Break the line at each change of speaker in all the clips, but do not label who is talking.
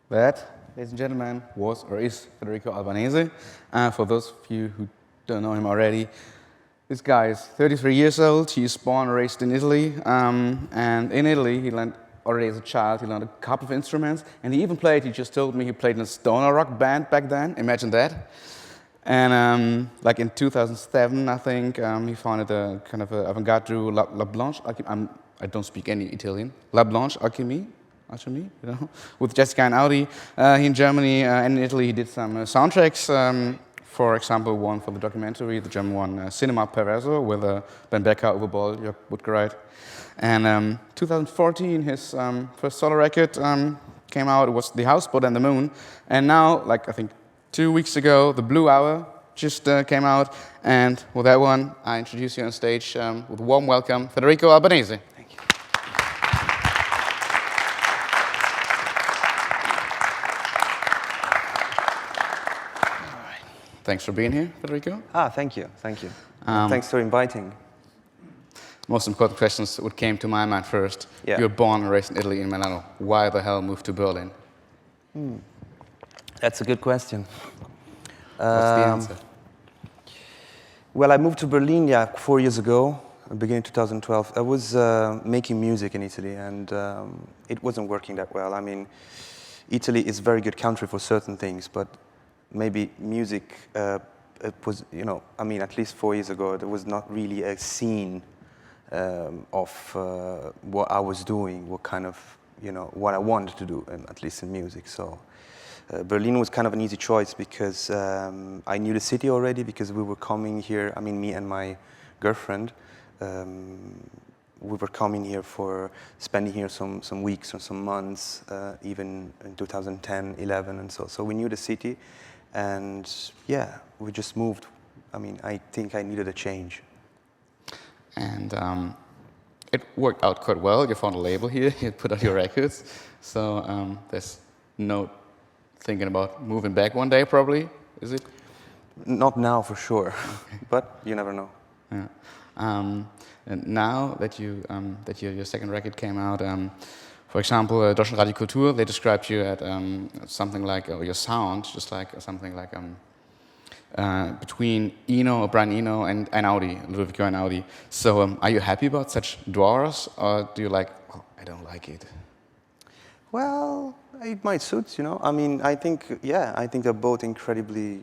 That, ladies and gentlemen, was or is Federico Albanese. For those of you who don't know him already, this guy is 33 years old. He's born and raised in Italy. And in Italy, he learned already as a child, he learned a couple of instruments. And he even played, he just told me, he played in a stoner rock band back then. Imagine that. And like in 2007, I think, he founded a kind of a avant-garde duo, La Blanche. I don't speak any Italian. La Blanche Alchemy, you know, with Jessica and Audi. In Germany and in Italy, he did some soundtracks. For example, one for the documentary, the German one, Cinema Perverso, with Ben Becker, Uwe Boll, Jörg Buttgereit. And 2014, his first solo record came out. It was The Houseboat and the Moon. And now, like I think 2 weeks ago, The Blue Hour just came out. And with that one, I introduce you on stage with a warm welcome, Federico Albanese.
Thank you.
Thanks for being here, Federico.
Thank you. Thanks for inviting.
Most important questions what came to my mind first.
Yeah.
You were born and raised in Italy, in Milano. Why the hell moved to Berlin?
That's a good question.
What's the answer?
Well, I moved to Berlin, 4 years ago, beginning 2012. I was making music in Italy, and it wasn't working that well. I mean, Italy is a very good country for certain things, but maybe music, it was, I mean, at least 4 years ago, there was not really a scene of what I was doing, what kind of, what I wanted to do, at least in music. So Berlin was kind of an easy choice because I knew the city already because we were coming here, I mean, me and my girlfriend, we were coming here for spending here some weeks or some months, even in 2010, 11, and so we knew the city. And yeah, we just moved. I mean, I think I needed a change.
And it worked out quite well. You found a label here, you put out your records. So there's no thinking about moving back one day, probably, is it?
Not now, for sure. Okay. But you never know.
Yeah. And now that your second record came out, for example, Deutschland Radio Kultur, they described you at something like, your sound, just like something like between Eno, Brian Eno, and Audi, Ludovico and Audi. So are you happy about such drawers, or do you like, oh, I don't like it?
Well, it might suit, I mean, I think they're both incredibly,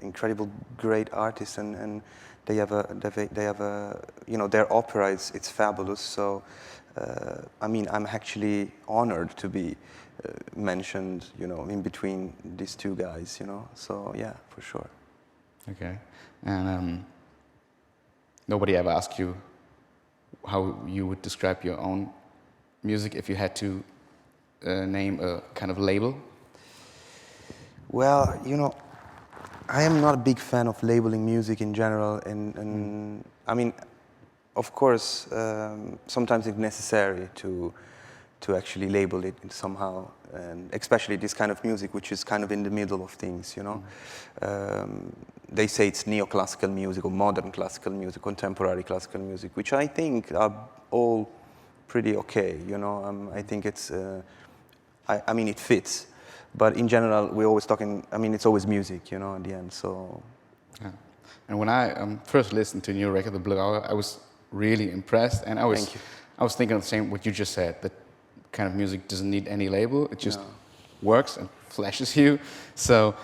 incredible, great artists, and they have a, their opera it's fabulous. So, I mean, I'm actually honored to be mentioned, in between these two guys, So yeah, for sure.
Okay, and nobody ever asked you how you would describe your own music if you had to name a kind of label?
Well, I am not a big fan of labeling music in general, and I mean, of course, sometimes it's necessary to actually label it somehow, and especially this kind of music, which is kind of in the middle of things, They say it's neoclassical music or modern classical music, contemporary classical music, which I think are all pretty okay, I think it's, I mean, it fits. But in general, we're always talking, I mean, it's always music, at the end, so.
Yeah. And when I first listened to your record, The Blue Hour, I was really impressed. And I was thinking the same what you just said, that kind of music doesn't need any label. It just works and flashes you. So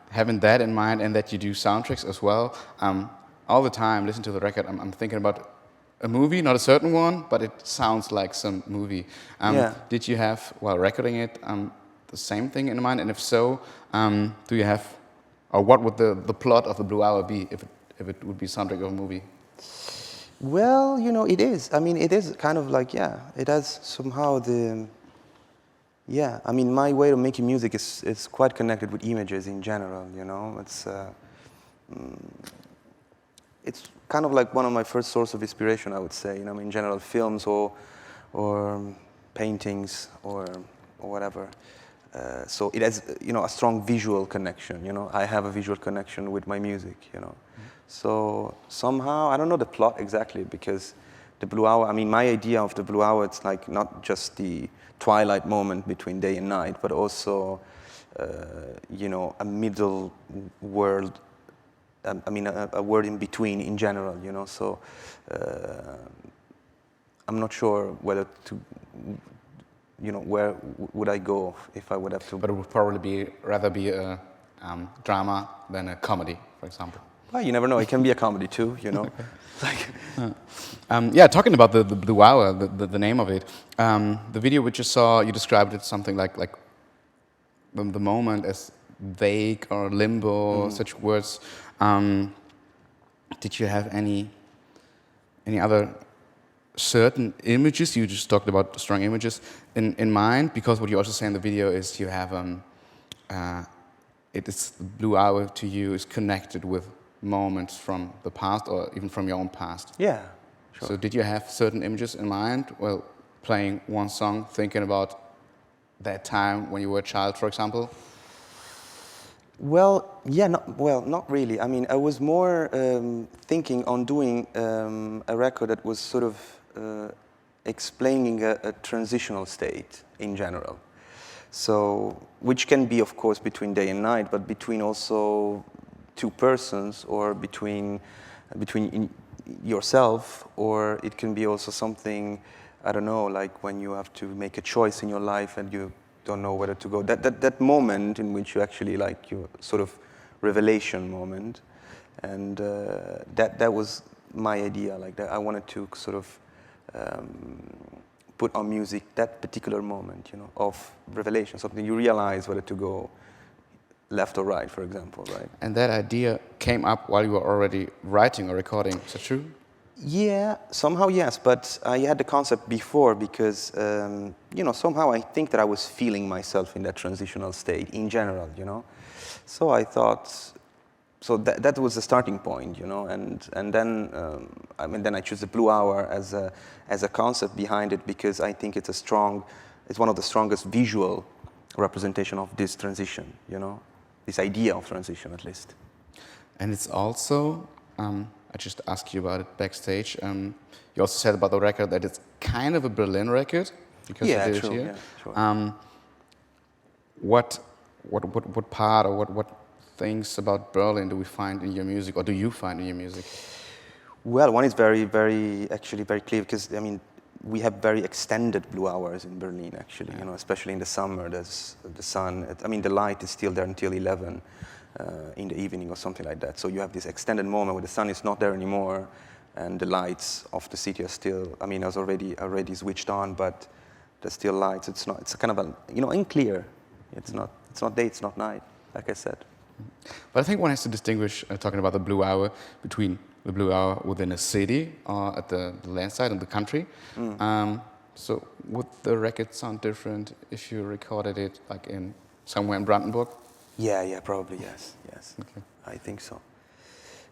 having that in mind, and that you do soundtracks as well, all the time, listen to the record, I'm thinking about a movie, not a certain one, but it sounds like some movie. Did you have, while recording it, the same thing in mind? And if so, do you have, or what would the plot of The Blue Hour be if it would be soundtrack of a movie?
Well, it is. I mean, it is kind of like, it has somehow I mean, my way of making music is quite connected with images in general, It's kind of like one of my first source of inspiration, I would say, in general, films or paintings or whatever. So it has, a strong visual connection, I have a visual connection with my music, So somehow, I don't know the plot exactly, because the blue hour, I mean, my idea of the blue hour, it's like not just the twilight moment between day and night, but also, you know, a middle world, I mean, a word in between in general, you know, so I'm not sure whether to, you know, where would I go if I would have to.
But it would probably rather be a drama than a comedy, for example.
Well, you never know. It can be a comedy too, you know. Like,
yeah, talking about the Blue Hour, the name of it, the video which you saw, you described it something like the moment as vague or limbo, such words. Did you have any other certain images? You just talked about strong images in mind, because what you also say in the video is you have it is the blue hour to you is connected with moments from the past or even from your own past.
yeah, sure.
So did you have certain images in mind while playing one song, thinking about that time when you were a child, for example?
Well, yeah, not really. I mean, I was more thinking on doing a record that was sort of explaining a transitional state in general. So, which can be, of course, between day and night, but between also two persons, or between yourself, or it can be also something, I don't know, like when you have to make a choice in your life and you don't know whether to go. That moment in which you actually, like, your sort of revelation moment, and that was my idea. Like that, I wanted to sort of put on music that particular moment, you know, of revelation, something you realize whether to go left or right, for example, right?
And that idea came up while you were already writing or recording. Is that true?
Yeah, somehow yes, but I had the concept before because, you know, somehow I think that I was feeling myself in that transitional state in general, you know. So I thought, so that was the starting point, you know, and then, I mean, then I chose the Blue Hour as a concept behind it because I think it's it's one of the strongest visual representation of this transition, you know, this idea of transition at least.
And it's also, I just asked you about it backstage. You also said about the record that it's kind of a Berlin record because
Yeah,
you did
true,
it here.
yeah, sure.
What part or what things about Berlin do we find in your music, or do you find in your music?
Well, one is actually very clear because, I mean, we have very extended blue hours in Berlin, actually, you know, especially in the summer. There's the sun, I mean, the light is still there until 11 in the evening or something like that. So you have this extended moment where the sun is not there anymore and the lights of the city are still, I mean, it was already switched on, but there's still lights. It's kind of a, you know, unclear. It's not day, it's not night, like I said.
But I think one has to distinguish, talking about the Blue Hour, between the Blue Hour within a city or at the landside in the country. So would the record sound different if you recorded it like in somewhere in Brandenburg?
Yeah, probably, yes.
Okay.
I think so.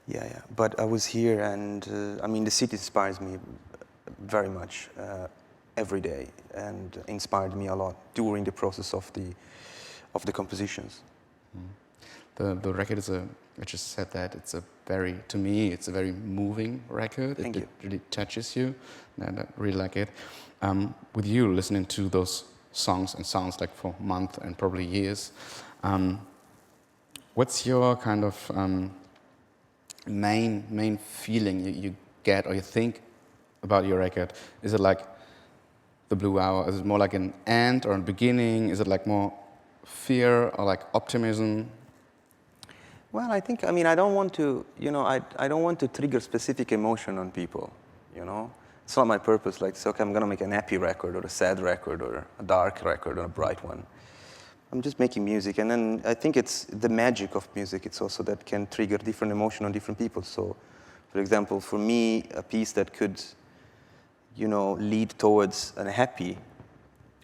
Yeah. But I was here and, I mean, the city inspires me very much every day and inspired me a lot during the process of the compositions.
The record is I just said that, to me, it's a very moving record.
Thank you.
It really touches you, and I really like it. With you listening to those songs and sounds like for months and probably years, what's your kind of main feeling you get or you think about your record? Is it like the Blue Hour? Is it more like an end or a beginning? Is it like more fear or like optimism?
Well, I think, I mean, I don't want to, you know, I don't want to trigger specific emotion on people, you know? It's not my purpose, like, say, okay, I'm gonna make an happy record or a sad record or a dark record or a bright one. I'm just making music, and then I think it's the magic of music. It's also that can trigger different emotion on different people. So, for example, for me, a piece that could, you know, lead towards a happy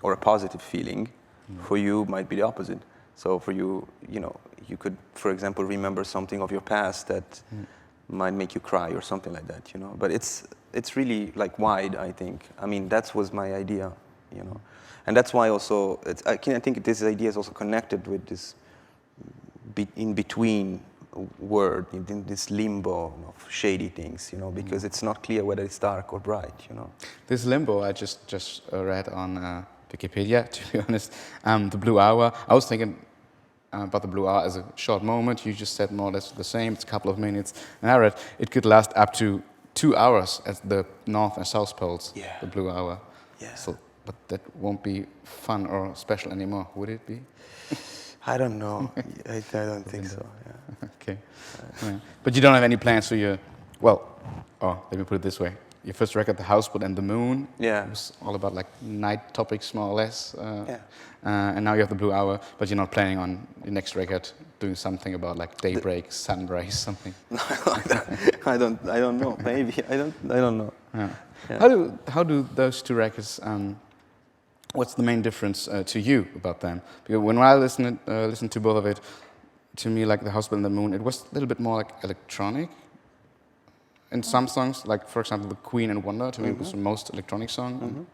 or a positive feeling, for you might be the opposite. So for you, you know, you could, for example, remember something of your past that might make you cry or something like that, you know. But it's really like wide, I think. I mean, that was my idea, you know. And that's why also, I think this idea is also connected with this in between word, in this limbo of shady things, you know, because it's not clear whether it's dark or bright, you know.
This limbo I just read on Wikipedia, to be honest. The blue hour. I was thinking about the blue hour as a short moment. You just said more or less the same. It's a couple of minutes. And I read it could last up to 2 hours at the North and South Poles.
Yeah.
The blue hour.
Yeah.
So, but that won't be fun or special anymore, would it be?
I don't know. I don't think so. Yeah.
Okay. Yeah. But you don't have any plans for your, well, let me put it this way. Your first record, The Houseboat and the Moon,
Yeah.
was all about like night topics, more or less.
Yeah.
And now you have The Blue Hour, but you're not planning on your next record doing something about like daybreak, sunrise, something.
I don't know. Maybe I don't know.
Yeah.
Yeah.
How do those two records? What's the main difference to you about them? Because when I listened to both of it, to me, like The Houseboat and the Moon, it was a little bit more like electronic. In some songs, like for example, The Queen and Wonder, to me was the most electronic song on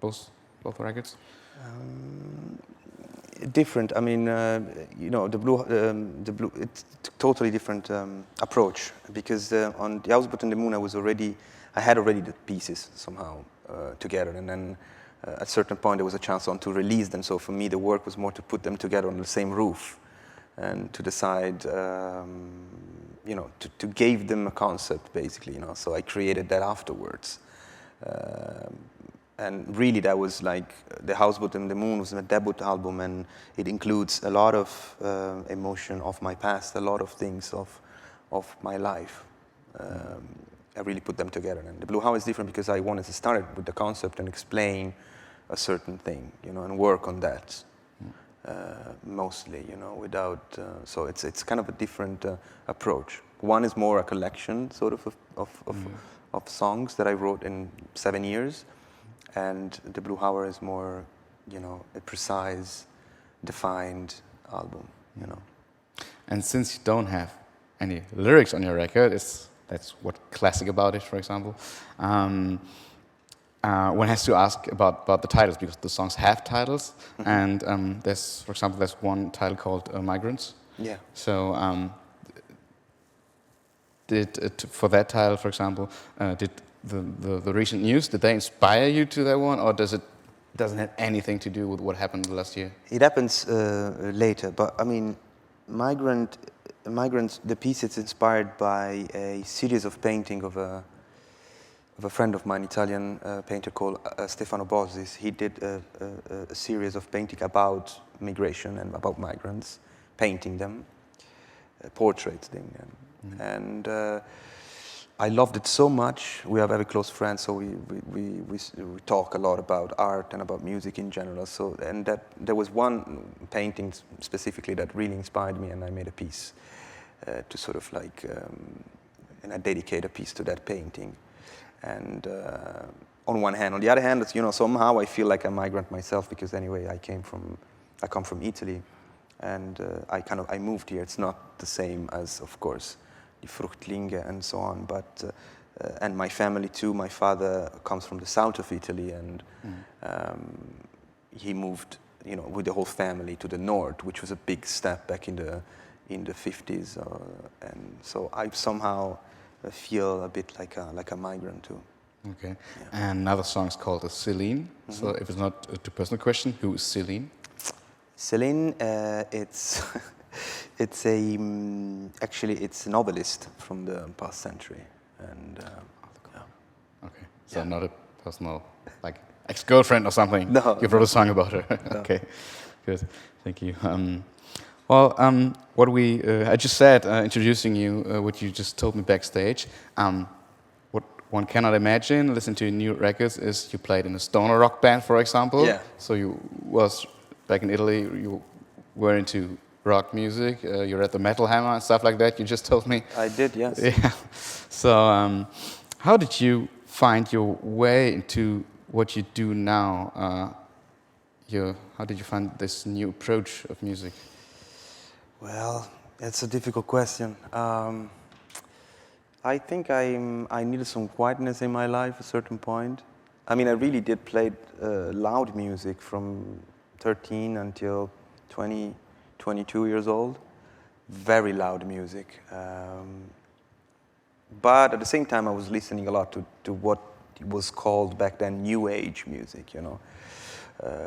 both records.
Different. I mean, you know, the blue. It's totally different approach because on The Houseboat and the Moon, I had already the pieces somehow together, and then at a certain point there was a chance on to release them. So for me, the work was more to put them together on the same roof, and to decide, you know, to give them a concept basically. You know, so I created that afterwards. And really, that was like The Houseboat and the Moon was my debut album, and it includes a lot of emotion of my past, a lot of things of my life. I really put them together. And The Blue Hour is different because I wanted to start with the concept and explain a certain thing, you know, and work on that mostly, you know, without. So it's kind of a different approach. One is more a collection, sort of songs that I wrote in 7 years. And The Blue Hour is more, you know, a precise, defined album, you know.
And since you don't have any lyrics on your record, that's what classic about it, for example. One has to ask about the titles because the songs have titles, and there's, for example, there's one title called Migrants.
Yeah.
So for that title, for example, did the recent news, did they inspire you to that one, or doesn't have anything to do with what happened last year?
It happens later, but I mean, Migrants, the piece is inspired by a series of painting of a friend of mine, Italian painter called Stefano Bosis. He did a series of painting about migration and about migrants, painting them, portraits them, and I loved it so much. We are very close friends, so we talk a lot about art and about music in general. So, and that there was one painting specifically that really inspired me, and I made a piece to sort of like, and I dedicate a piece to that painting. And on one hand, on the other hand, you know, somehow I feel like a migrant myself because anyway, I come from Italy, and I moved here. It's not the same as, of course, the Fruchtlinge and so on, but and my family too. My father comes from the south of Italy, and he moved, you know, with the whole family to the north, which was a big step back in the 50s, and so I somehow feel a bit like a migrant too.
Okay, yeah. And another song is called Celine. So if it's not a too personal question, who is Celine? Celine,
it's. It's it's a novelist from the past century, and
okay, so not a personal, like ex-girlfriend or something.
No,
you wrote a song about her.
No.
Okay, good, thank you. What I just said, introducing you, what you just told me backstage. What one cannot imagine, listen to your new records, is you played in a stoner rock band, for example.
Yeah.
So you was back in Italy. You were into rock music, you're at the Metal Hammer and stuff like that, you just told me.
I did, yes.
Yeah. So how did you find your way into what you do now? How did you find this new approach of music?
Well, it's a difficult question. I think I needed some quietness in my life at a certain point. I mean, I really did play loud music from 13 until 22 years old, very loud music. But at the same time, I was listening a lot to what was called back then New Age music, you know.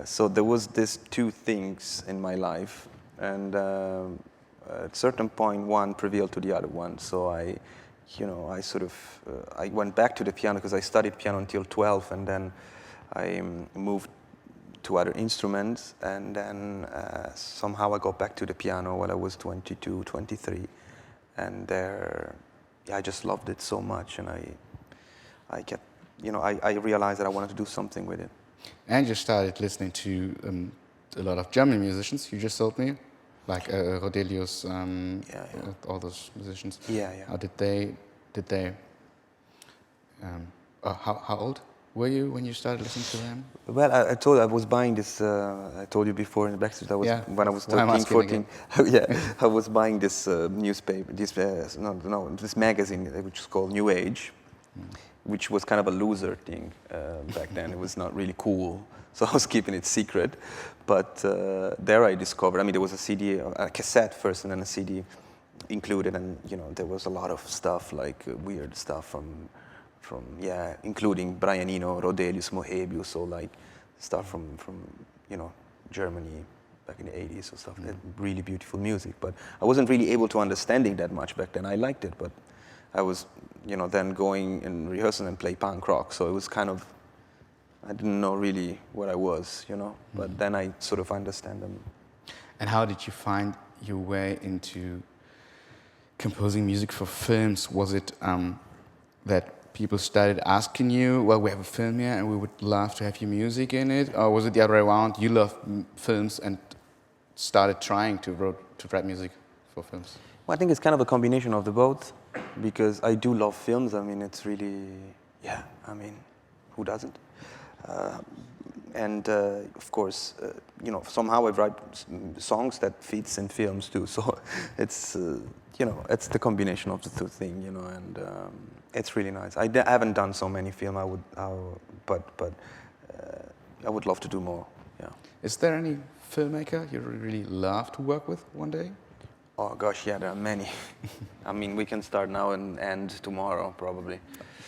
So there was these two things in my life, and at a certain point, one prevailed to the other one. So I went back to the piano because I studied piano until 12, and then I moved to other instruments, and then somehow I got back to the piano when I was 22, 23, and there, I just loved it so much, and I kept, I realized that I wanted to do something with it.
And you started listening to a lot of German musicians, you just told me, like Rodelius, all those musicians.
Yeah.
How did they, how old were you when you started listening to them?
Well, I told you I was buying this, I told you before in the backstage, when I was 13, 14, I was buying this newspaper, this magazine, which is called New Age, which was kind of a loser thing back then. It was not really cool, so I was keeping it secret. But there I discovered, there was a CD, a cassette first, and then a CD included, and there was a lot of stuff, like weird stuff from including Brian Eno, Rodelius, Moebius, so like stuff from Germany back in the 80s or stuff. Really beautiful music, but I wasn't really able to understanding that much back then. I liked it, but I was then going and rehearsing and play punk rock, so it was kind of, I didn't know really what I was, but then I sort of understand them.
And how did you find your way into composing music for films? Was it that people started asking you, well, we have a film here and we would love to have your music in it? Or was it the other way around? You love films and started trying to write music for films?
Well, I think it's kind of a combination of the both, because I do love films. It's really, who doesn't? And of course, somehow I write songs that fits in films too. So it's, it's the combination of the two things, and it's really nice. I haven't done so many films. But I would love to do more. Yeah.
Is there any filmmaker you really love to work with one day?
Oh gosh, yeah, there are many. We can start now and end tomorrow probably.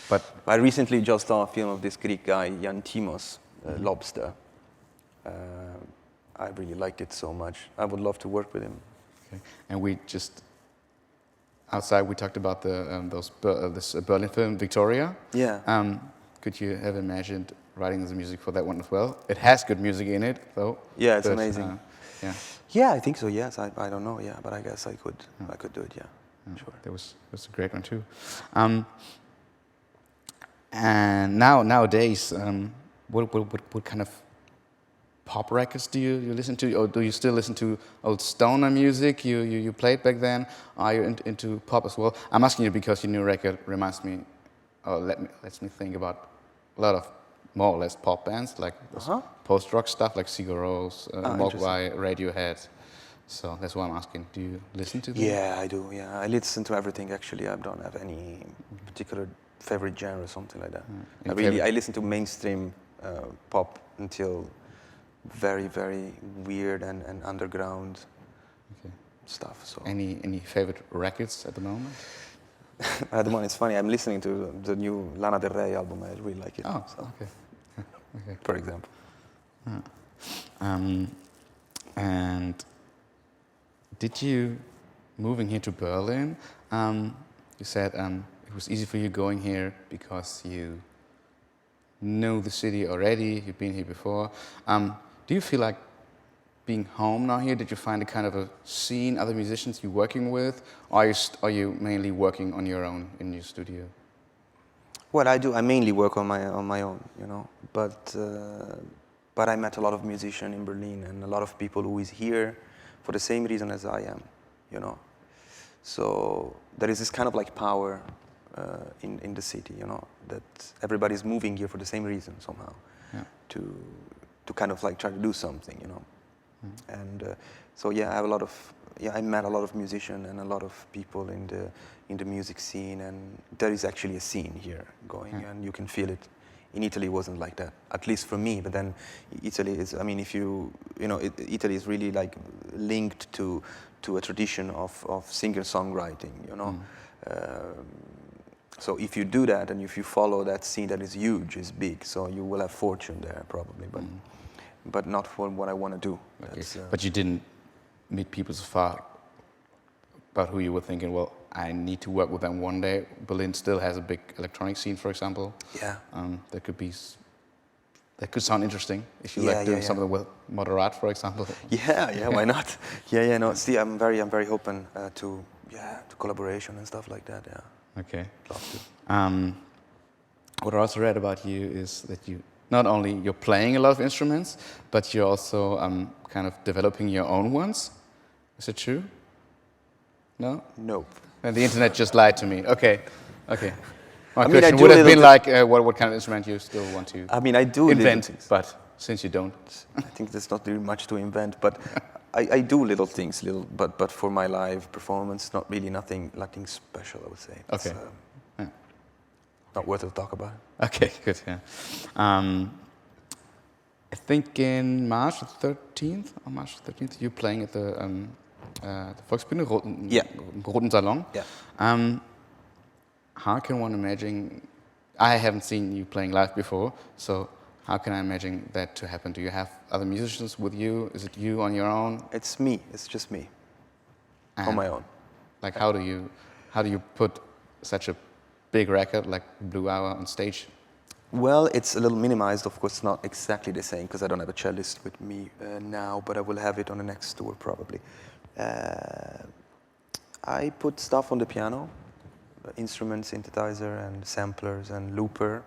But I recently just saw a film of this Greek guy, Jan Timos, Lobster. I really liked it so much. I would love to work with him.
Okay. And we just outside we talked about this Berlin film Victoria.
Yeah.
Could you have imagined writing the music for that one as well? It has good music in it, though.
Yeah, it's amazing.
Yeah.
Yeah, I think so. Yes, I don't know. Yeah, but I guess I could. I could do it. Yeah, sure.
That was a great one too. And nowadays, what kind of pop records do you listen to, or do you still listen to old stoner music you played back then? Are you into pop as well? I'm asking you because your new record reminds me, or lets me think about a lot of more or less pop bands, like post-rock stuff like Sigur Rós, Mogwai, Radiohead. So that's why I'm asking, do you listen to them?
Yeah, I do, yeah. I listen to everything, actually. I don't have any particular favorite genre or something like that. I listen to mainstream pop until very, very weird and underground stuff. So
Any favorite records at the moment?
At the moment, it's funny. I'm listening to the new Lana Del Rey album. I really like it.
Oh, so. Okay.
For example.
And did you, moving here to Berlin, you said it was easy for you going here because you know the city already, you've been here before. Do you feel like being home now here? Did you find a kind of a scene, other musicians you're working with? Or are you mainly working on your own in your studio?
Well, I do. I mainly work on my own, But I met a lot of musicians in Berlin and a lot of people who is here for the same reason as I am, So there is this kind of like power in the city, that everybody's moving here for the same reason somehow, to kind of like try to do something, And so I have I met a lot of musicians and a lot of people in the music scene, and there is actually a scene here going, and you can feel it In Italy, it wasn't like that, at least for me. But then Italy is, I mean, if you know, Italy is really like linked to a tradition of singer-songwriting, you know. So if you do that and if you follow that scene that is huge, is big, so you will have fortune there probably, but not for what I want to do.
Okay. But you didn't meet people so far about who you were thinking, well, I need to work with them one day. Berlin still has a big electronic scene, for example.
Yeah.
That could sound interesting if you like doing something with Moderat, for example.
Yeah, why not? No. See, I'm very open to collaboration and stuff like that. Yeah.
Okay.
Love to.
What I also read about you is that you not only you're playing a lot of instruments, but you're also kind of developing your own ones. Is it true? No?
Nope.
And the internet just lied to me. Okay. My
I mean,
question would have been like, what kind of instrument you still want to
I do
invent, but since you don't.
I think there's not really much to invent, but I do little things, but for my live performance, not really nothing special, I would say.
Okay.
Not worth to talk about.
Okay, good, yeah. I think in March 13th, you're playing at the Volksbühne, Roten Salon.
Yeah.
How can one imagine, I haven't seen you playing live before, so how can I imagine that to happen? Do you have other musicians with you? Is it you on your own?
It's me, it's just me, on my own.
Like how do you put such a big record like Blue Hour on stage?
Well, it's a little minimized, of course, not exactly the same, because I don't have a cellist with me now, but I will have it on the next tour probably. I put stuff on the piano, instrument, synthesizer, and samplers, and looper,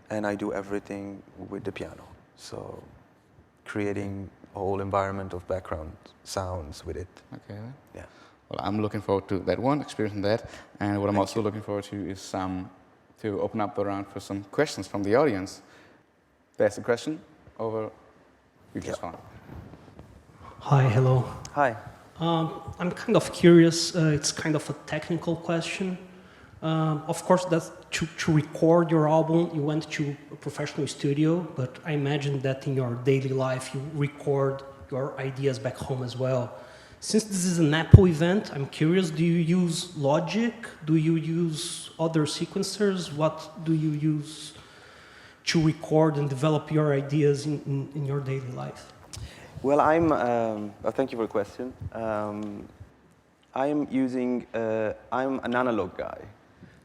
and I do everything with the piano. So creating a whole environment of background sounds with it.
Okay.
Yeah.
Well, I'm looking forward to that one, experiencing that, and what I'm also looking forward to is to open up the round for some questions from the audience. There's a question over. You just found.
Hi, hello.
Hi.
I'm kind of curious. It's kind of a technical question. Of course, that's to record your album, you went to a professional studio, but I imagine that in your daily life, you record your ideas back home as well. Since this is an Apple event, I'm curious, do you use Logic? Do you use other sequencers? What do you use to record and develop your ideas in your daily life?
Well, thank you for the question. I'm an analog guy.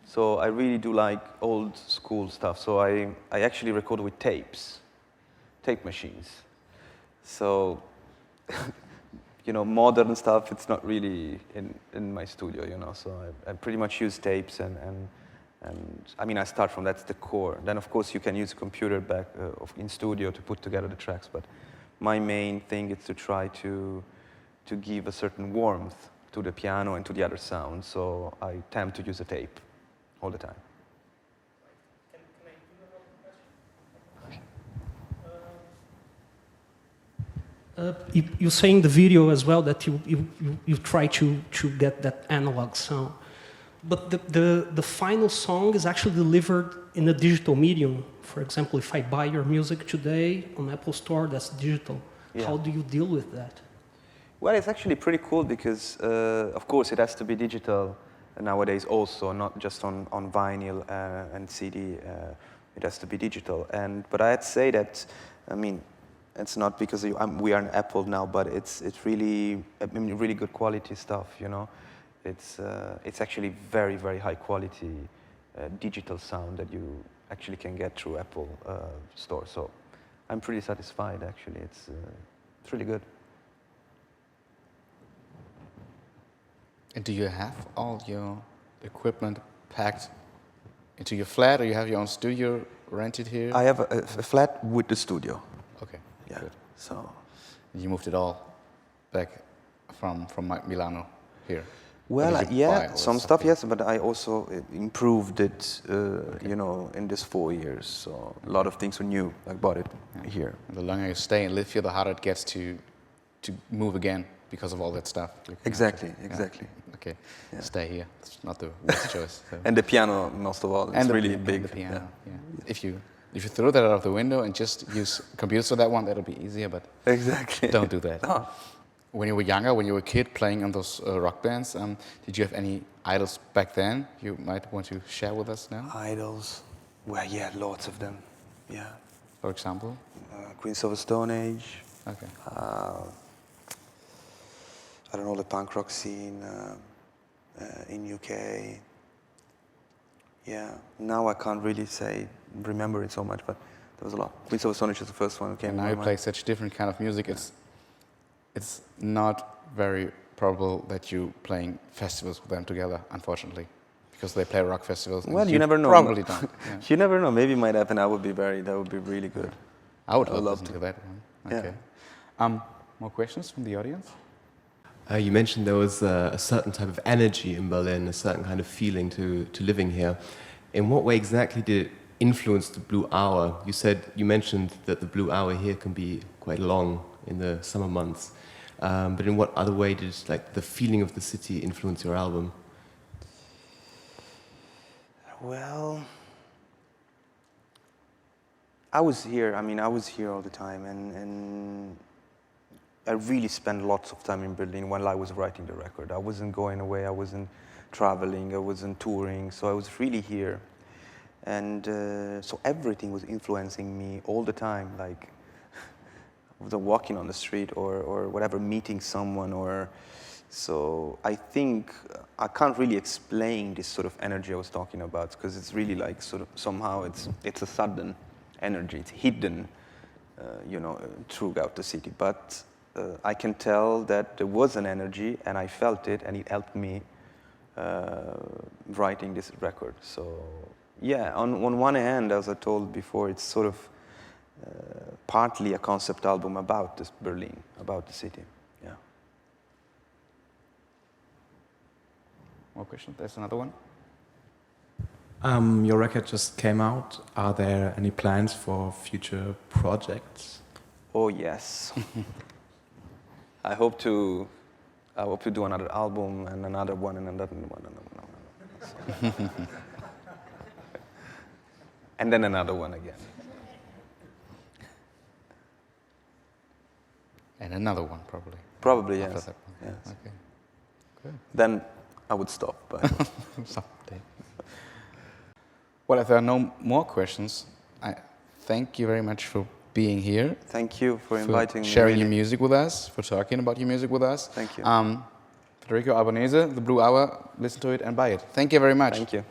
So I really do like old school stuff. So I actually record with tape machines. So, modern stuff, it's not really in my studio, So I pretty much use tapes and I mean, I start from that's the core. Then of course you can use a computer back in studio to put together the tracks, but my main thing is to try to give a certain warmth to the piano and to the other sounds. So I tend to use a tape all the time.
Can I do another question? You say in the video as well that you try to get that analog sound, but the final song is actually delivered in a digital medium. For example, if I buy your music today on Apple Store, that's digital. Yeah. How do you deal with that?
Well, it's actually pretty cool because, of course, it has to be digital nowadays also, not just on vinyl and CD. It has to be digital. But I'd say that, I mean, it's not because we are an Apple now, but it's really, really good quality stuff, It's actually very, very high quality digital sound that you actually can get through Apple Store. So I'm pretty satisfied, actually. It's really good.
And do you have all your equipment packed into your flat, or you have your own studio rented here?
I have a flat with the studio.
Okay,
yeah.
Good.
So
you moved it all back from Milano here?
Well, yeah, some stuff, yes, but I also improved it, in these 4 years. So a lot of things were new. I bought it here.
And the longer you stay and live here, the harder it gets to move again because of all that stuff.
Exactly.
Okay, stay here. It's not the worst choice. So.
And the piano, most of all, it's really big.
And the piano, If you if you throw that out of the window and just use computers for that one, that'll be easier, but
Exactly.
don't do that.
No.
When you were younger, when you were a kid playing in those rock bands, did you have any idols back then you might want to share with us now?
Idols. Well, yeah, lots of them. Yeah.
For example?
Queens of the Stone Age.
Okay.
I don't know, the punk rock scene in UK. Yeah. Now I can't really remember it so much, but there was a lot. Queens of the Stone Age is the first one who came
And
to
now
my
you play
mind.
such different kind of music. It's not very probable that you playing festivals with them together, unfortunately, because they play rock festivals. And
Well, you never know.
Probably don't. Yeah.
You never know. Maybe it might happen. That would be really good.
I would
I would
love
love
to
to.
do that one.
Yeah.
Okay. More questions from the audience?
You mentioned there was a certain type of energy in Berlin, a certain kind of feeling to living here. In what way exactly did it influence the blue hour? You mentioned that the blue hour here can be quite long in the summer months. But in what other way did the feeling of the city influence your album?
Well, I was here. I mean, I was here all the time, and I really spent lots of time in Berlin while I was writing the record. I wasn't going away. I wasn't traveling. I wasn't touring. So I was really here, and so everything was influencing me all the time. Like, whether walking on the street or whatever, meeting someone, or so I think I can't really explain this sort of energy I was talking about, because it's really like sort of somehow it's a sudden energy. It's hidden, throughout the city. But I can tell that there was an energy, and I felt it, and it helped me writing this record. So yeah, on one hand, as I told before, it's sort of partly a concept album about this Berlin, about the city. Yeah.
More questions? There's another one.
Your record just came out. Are there any plans for future projects?
Oh yes. I hope to do another album and another one and another one and another one. And then another one again.
And another one, probably.
Probably,
After
yes.
that one.
Yes.
Okay. Good.
Then I would stop. But
Someday. Well, if there are no more questions, I thank you very much for being here.
thank you for inviting me.
Sharing
really.
your music with us, for talking about your music with us.
Thank you.
Federico Albanese, The Blue Hour, listen to it and buy it. Thank you very much.
Thank you.